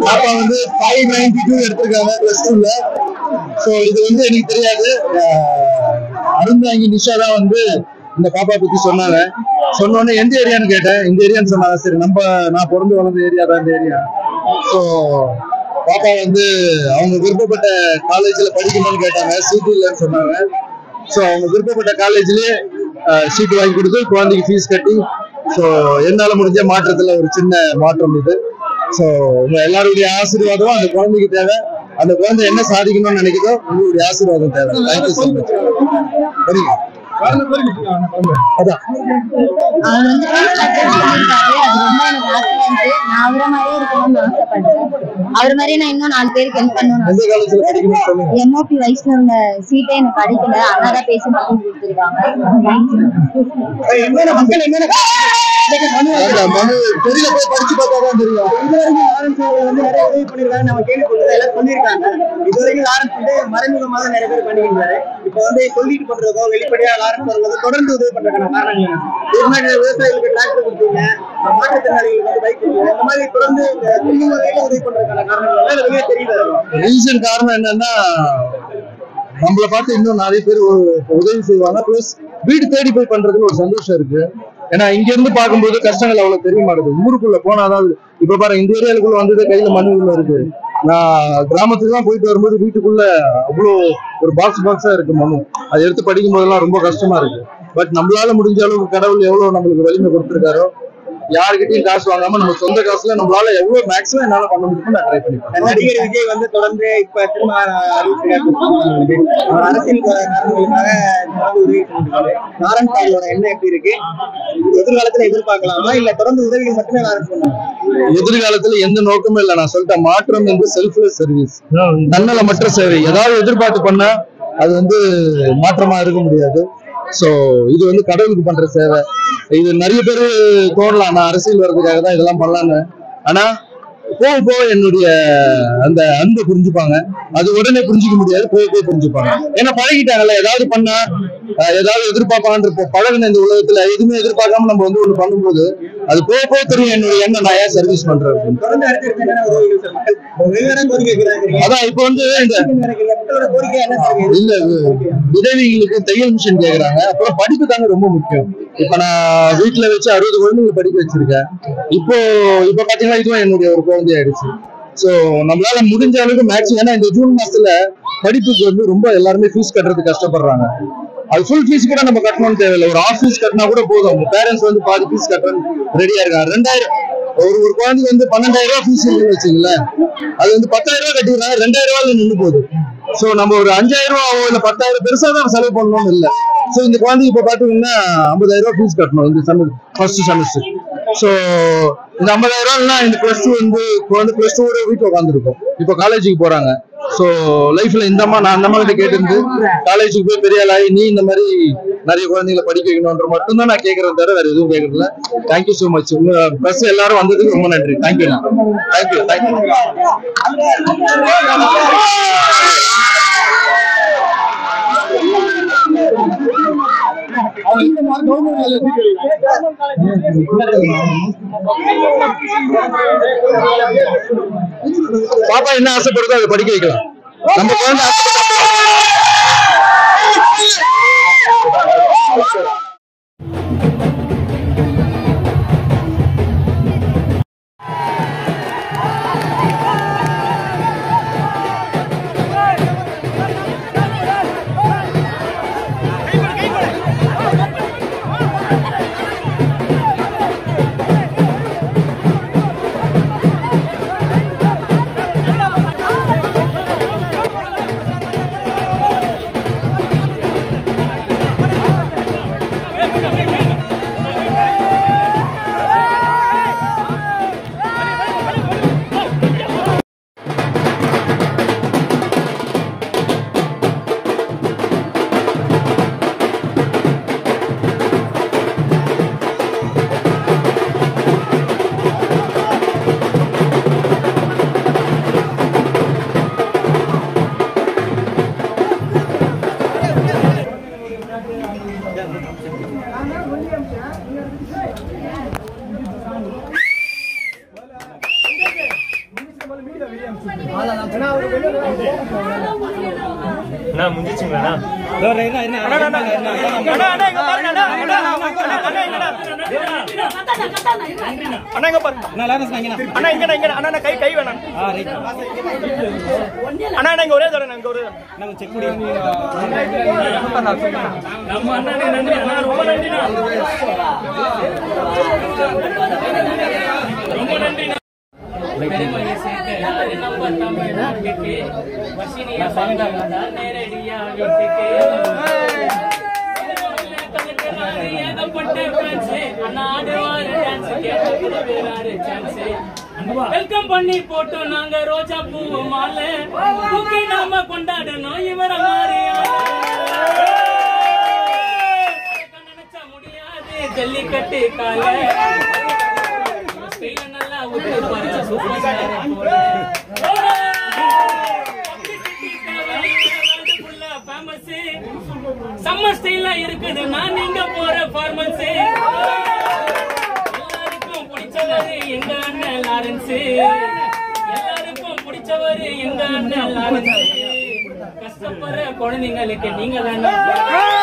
பாப்பா வந்து 592 எடுத்திருக்காங்க +2ல. ஸோ இது வந்து எனக்கு தெரியாது. அருந்தாங்கி நிஷா தான் வந்து இந்த பாப்பா பத்தி சொன்னாங்க. சொன்னோடனே எந்த ஏரியான்னு கேட்டேன். இந்த ஏரியான்னு சொன்னாங்க. சரி, நான் பிறந்து வளர்ந்த ஏரியா தான் இந்த ஏரியா. ஸோ பாப்பா வந்து அவங்க விருப்பப்பட்ட காலேஜ்ல படிக்கணும்னு கேட்டாங்க. சீட்டு இல்லைன்னு சொன்னாங்க. ஸோ அவங்க விருப்பப்பட்ட காலேஜ்லயே சீட்டு வாங்கி கொடுத்து குழந்தைக்கு ஃபீஸ் கட்டி, ஸோ என்னால முடிஞ்ச மாற்றத்துல ஒரு சின்ன மாற்றம் இது. ஸோ உங்க எல்லாருடைய ஆசீர்வாதம் அந்த குழந்தைக்கு தேவை. அந்த குழந்தை என்ன சாதிக்கணும்னு நினைக்குதோ உங்களுடைய ஆசீர்வாதம் தேவை. Thank you so much. சரிங்க. அதான் அவர் மாதிரி நான் இன்னும் 4 பேருக்கு ஹெல்ப் பண்ணணும். MOP வைஷ்ணவ சீட்டே எனக்கு கிடைக்கல. அதான் பேசி மட்டும் கொடுத்துருக்காங்க. மனு தெரியல, போய் படிச்சு பார்த்தாதான் தெரியும். நிறைய உதவி பண்ணிருக்காங்க. நம்ம கேள்விப்பட்டது எல்லாம் சொல்லியிருக்காங்க. இது வரைக்கும் லாரன்ஸ் வந்து மறைமுகமாக நிறைய பேர் பண்ணிருக்காரு. இப்ப வந்து சொல்லிட்டு பண்றதோ வெளிப்படையா லாரன்ஸ் வருவதோ தொடர்ந்து உதவி பண்றதுக்கான காரணங்கள் விவசாயிகளுக்கு டிராக்டர் கொடுத்தீங்க, மாற்றுத்திறனாளிகளுக்கு வந்து பைக் கொடுத்தீங்க, இந்த மாதிரி தொடர்ந்து இந்த துணி முறையில உதவி பண்றதுக்கான காரணங்கள் வெளியே தெரியுது. ரீசன் காரணம் என்னன்னா, நம்மளை பார்த்து இன்னும் நிறைய பேர் உதவி செய்வாங்க. பிளஸ் வீடு தேடி போய் பண்றதுன்னு ஒரு சந்தோஷம் இருக்கு. ஏன்னா இங்க இருந்து பார்க்கும்போது கஷ்டங்கள் அவ்வளவு தெரிய மாட்டேங்குது. ஊருக்குள்ள போனா அதாவது இப்ப பாருங்க, இந்த ஏரியாவுக்குள்ள வந்தது கையில மண்ணுக்குள்ள இருக்கு. நான் கிராமத்துக்கு தான் போயிட்டு வரும்போது வீட்டுக்குள்ள அவ்வளோ ஒரு பாக்ஸா இருக்கு மண்ணு. அதை எடுத்து படிக்கும் போதெல்லாம் ரொம்ப கஷ்டமா இருக்கு. பட் நம்மளால முடிஞ்ச அளவுக்கு கடவுள் எவ்வளவு நம்மளுக்கு வலிமை கொடுத்திருக்காரோ, யாருக்கிட்டையும் காசு வாங்காம நம்ம சொந்த காசுல நம்மளால எவ்வளவு மேக்ஸிமம் என்னால பண்ண முடியுமோ நான் ட்ரை பண்ணிப்பேன். நடிகர் விஜய் வந்து தொடர்ந்து இப்ப திரும்ப அரசியல் காரணங்களுக்காக உதவி பண்ணிருக்காரு. லாரன்ஸ் அவர்களோட எண்ணம் எப்படி இருக்கு? எதிர்காலத்துல எதிர்பார்க்கலாமா இல்ல தொடர்ந்து உதவிகள் மட்டுமே லாரன்ஸ் பண்ணுவாங்க? எதிர்காலத்துல எந்த நோக்கமும் இல்லை. நான் சொல்லிட்டேன், மாற்றம் வந்து செல்ஃப்லெஸ் சர்வீஸ், தன்னலமற்ற சேவை. ஏதாவது எதிர்பார்த்து பண்ணா அது வந்து மாற்றமா இருக்க முடியாது. சோ இது வந்து கடவுளுக்கு பண்ற சேவை. இது நிறைய பேரு தோணலாம், நான் அரசியல் வர்றதுக்காக தான் இதெல்லாம் பண்ணலான்னு. ஆனா போக என்னுடைய அந்த அன்பை புரிஞ்சுப்பாங்க. அது உடனே புரிஞ்சுக்க முடியாது, போக புரிஞ்சுப்பாங்க. ஏன்னா பழகிட்டாங்கல்ல, ஏதாவது பண்ணா ஏதாவது எதிர்பார்ப்பாங்கன்ற பழகின இந்த உலகத்துல எதுவுமே எதிர்பார்க்காம நம்ம வந்து ஒண்ணு பண்ணும்போது அது போக தெரியும் என்னுடைய எண்ணம், நான் ஏன் சர்வீஸ் பண்றேன். அதான் இப்ப வந்து இல்ல, விதவிகளுக்கு தையல் மிஷின் கேக்குறாங்க. அப்புறம் படிப்பு தாங்க ரொம்ப முக்கியம். இப்ப நான் வீட்டுல வச்சு 60 குழந்தைங்களை படிக்க வச்சிருக்கேன். இப்ப பாத்தீங்கன்னா இதுவும் என்னுடைய ஒரு குழந்தை ஆயிடுச்சு. சோ நம்மளால முடிஞ்ச அளவுக்கு மேக்ஸிமம், ஏன்னா இந்த ஜூன் மாசத்துல படிப்புக்கு வந்து ரொம்ப எல்லாருமே ஃபீஸ் கட்டுறதுக்கு கஷ்டப்படுறாங்க. அது ஃபுல் ஃபீஸ் கூட நம்ம கட்டணும்னு தேவையில்லை, ஒரு ஆஃப் ஃபீஸ் கட்டினா கூட போதும். பேரண்ட்ஸ் வந்து பாதி ஃபீஸ் கட்டுறதுக்கு ரெடியா இருக்காங்க. 2000 ஒரு குழந்தைக்கு வந்து 12,000 ரூபாய் ஃபீஸ் இருக்குன்னு வச்சுங்களேன். அது வந்து 10,000 ரூபாய் கட்டிடுறாங்க, 2,000 ரூபாய்ல நின்று போகுது. சோ நம்ம ஒரு 5,000 ரூபாய் இல்ல 10,000 பெருசா தான் செலவு பண்ணணும்னு இல்லை. சோ இந்த குழந்தைக்கு இப்ப பாத்தீங்கன்னா 50,000 ரூபாய் ஃபீஸ் கட்டணும் இந்த ஃபர்ஸ்ட் செமஸ்டர். சோ இந்த 50,000 ரூபாய்னா இந்த +2 வந்து குழந்தை +2 வீட்டுல உட்காந்துருக்கும். இப்போ காலேஜுக்கு போறாங்க. சோ லைஃப்ல நான் அந்த மாதிரி கேட்டிருந்து காலேஜுக்கு போய் பெரிய ஆளாகி நீ இந்த மாதிரி நிறைய குழந்தைகளை படிக்க வைக்கணும்ன்ற மட்டும் தான் நான் கேட்கறேன், தவிர வேற எதுவும் கேட்கறதில்ல. Thank you so much. உங்க ப்ளஸ் எல்லாரும் வந்ததுக்கு ரொம்ப நன்றி. தேங்க்யூ. பாப்பா என்ன ஆசைப்படுதோ அதை படிக்க வைக்கலாம். நம்ம குழந்தை நான் முடிச்சுங்களா கை கை வேணாம் அண்ணா இங்க ஒரே தடவை நாங்க ஒரு செக் பண்ணி நம்ம அண்ணா நன்றி அண்ணா ரொம்ப நன்றி ரொம்ப நன்றி வெல்கம் பண்ணி போட்டோம் நாங்க ரோஜா பூ மாலை தூக்கி நாம கொண்டாடணும் இவர நினைச்சா முடியாது ஜல்லிக்கட்டு கால நல்லா சம்மர் ஸ்டைலா இருக்குது நான் நீங்க போற பார்மன்ஸ் எல்லாருக்கும் பிடிச்சவரு எங்க அண்ணன் லாரன்ஸ் எல்லாருக்கும் பிடிச்சவரு எங்க அண்ணன் லாரன்ஸ் கஷ்டப்படுற குழந்தைங்களுக்கு நீங்க தானே